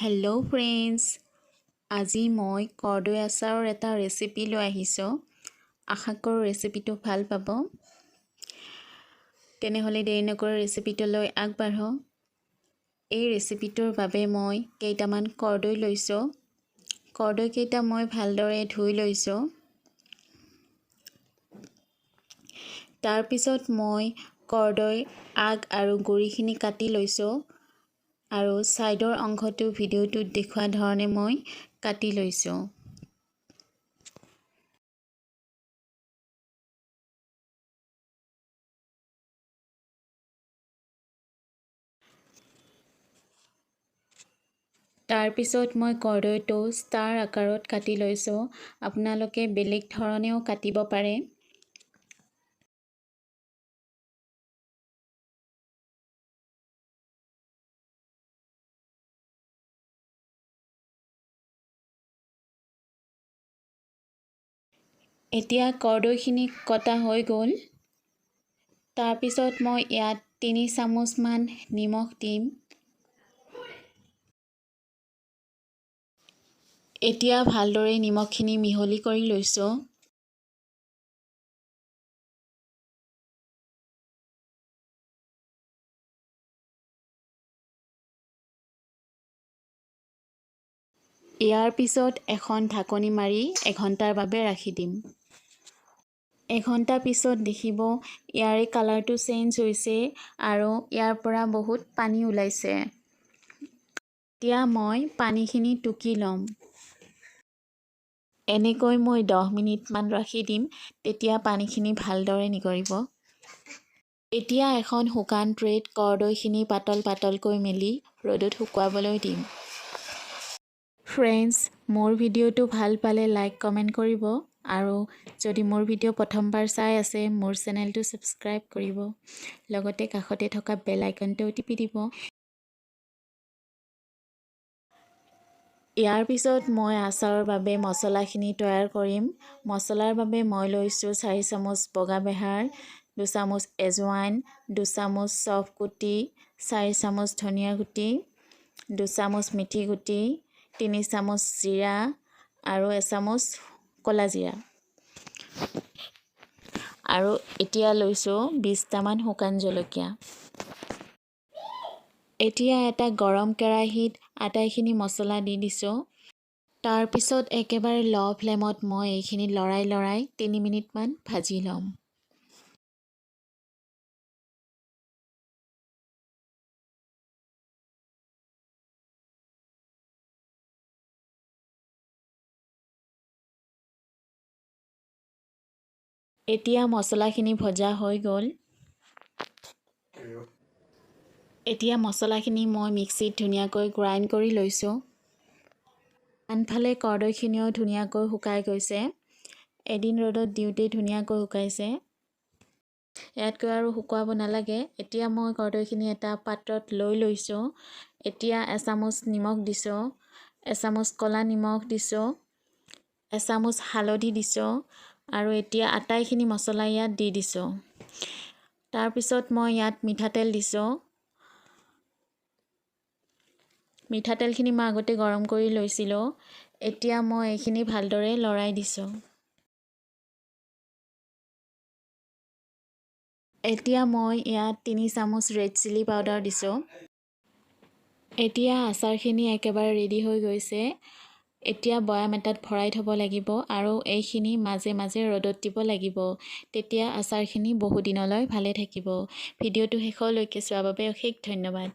Hello' friends, আজি মই কৰ্দৈ আচাৰৰ এটা ৰেচিপি লৈ আহিছোঁ। আশা কৰোঁ ৰেচিপিটো ভাল পাব। তেনেহ'লে দেৰি নকৰি ৰেচিপিটোলৈ আগবাঢ়ো। এই ৰেচিপিটোৰ বাবে মই কেইটামান কৰ্দৈ লৈছোঁ। কৰ্দৈকেইটা মই ভালদৰে ধুই লৈছোঁ। তাৰপিছত মই কৰ্দৈ আগ আৰু গুৰিখিনি কাটি লৈছোঁ। আৰু ছাইডৰ অংশটো ভিডিঅ'টোত দেখুওৱা ধৰণে মই কাটি লৈছোঁ। তাৰপিছত মই কৰ্দৈটো ষ্টাৰ আকাৰত কাটি লৈছোঁ। আপোনালোকে বেলেগ ধৰণেও কাটিব পাৰে। এতিয়া কৰ্দৈখিনি কটা হৈ গ'ল। তাৰপিছত মই ইয়াত 3 চামুচমান নিমখ দিম। এতিয়া ভালদৰে নিমখখিনি মিহলি কৰি লৈছোঁ। ইয়াৰ পিছত এখন ঢাকনি মাৰি এঘণ্টাৰ বাবে ৰাখি দিম। এঘণ্টা পিছত দেখিব ইয়াৰে কালাৰটো চেঞ্জ হৈছে আৰু ইয়াৰ পৰা বহুত পানী ওলাইছে। এতিয়া মই পানীখিনি টুকি ল'ম। এনেকৈ মই 10 মিনিটমান ৰাখি দিম, তেতিয়া পানীখিনি ভালদৰে নিগৰিব। এতিয়া এখন শুকান ট্ৰেত কৰ্দৈখিনি পাতল পাতলকৈ মেলি ৰ'দত শুকুৱাবলৈ দিম। ফ্ৰেণ্ডছ, মোৰ ভিডিঅ'টো ভাল পালে লাইক কমেণ্ট কৰিব আৰু যদি মোৰ ভিডিঅ' প্ৰথমবাৰ চাই আছে মোৰ চেনেলটো ছাবস্ক্ৰাইব কৰিব। লগতে কাষতে থকা বেল আইকনটো টিপি দিব। ইয়াৰ পিছত মই আচাৰৰ বাবে মছলাখিনি তৈয়াৰ কৰিম। মছলাৰ বাবে মই লৈছোঁ 4 চামুচ বগা বেহাৰ, 2 চামুচ এজৱাইন, 2 চামুচ চফ গুটি, 4 চামুচ ধনিয়া গুটি, 2 চামুচ মিঠি গুটি, 3 চামুচ জিৰা আৰু 1 চামুচ ক'লা জিৰা। আৰু এতিয়া লৈছোঁ 20টামান শুকান জলকীয়া। এতিয়া এটা গৰম কেৰাহীত আটাইখিনি মছলা দি দিছোঁ। তাৰপিছত একেবাৰে ল' ফ্লেমত মই এইখিনি লৰাই 3 মিনিটমান ভাজি ল'ম। এতিয়া মছলাখিনি ভজা হৈ গ'ল। এতিয়া মছলাখিনি মই মিক্সিত ধুনীয়াকৈ গ্ৰাইণ্ড কৰি লৈছোঁ। আনফালে কৰ্দৈখিনিও ধুনীয়াকৈ শুকাই গৈছে। এদিন ৰ'দত দিওঁতেই ধুনীয়াকৈ শুকাইছে। ইয়াতকৈ আৰু শুকুৱাব নালাগে। এতিয়া মই কৰ্দৈখিনি এটা পাত্ৰত লৈ লৈছোঁ। এতিয়া 1 চামুচ নিমখ দিছোঁ, 1 চামুচ ক'লা নিমখ দিছোঁ, 1 চামুচ হালধি দিছোঁ আৰু এতিয়া আটাইখিনি মছলা ইয়াত দি দিছোঁ। তাৰপিছত মই ইয়াত মিঠাতেল দিছোঁ। মিঠাতেলখিনি মই আগতে গৰম কৰি লৈছিলোঁ। এতিয়া মই এইখিনি ভালদৰে লৰাই দিছোঁ। এতিয়া মই ইয়াত 3 চামুচ ৰেড চিলি পাউডাৰ দিছোঁ। এতিয়া আচাৰখিনি একেবাৰে ৰেডি হৈ গৈছে। এতিয়া বৈয়াম এটাত ভৰাই থ'ব লাগিব আৰু এইখিনি মাজে মাজে ৰ'দত দিব লাগিব। তেতিয়া আচাৰখিনি বহুদিনলৈ ভালে থাকিব। ভিডিঅ'টো শেষলৈকে চোৱাৰ বাবে অশেষ ধন্যবাদ।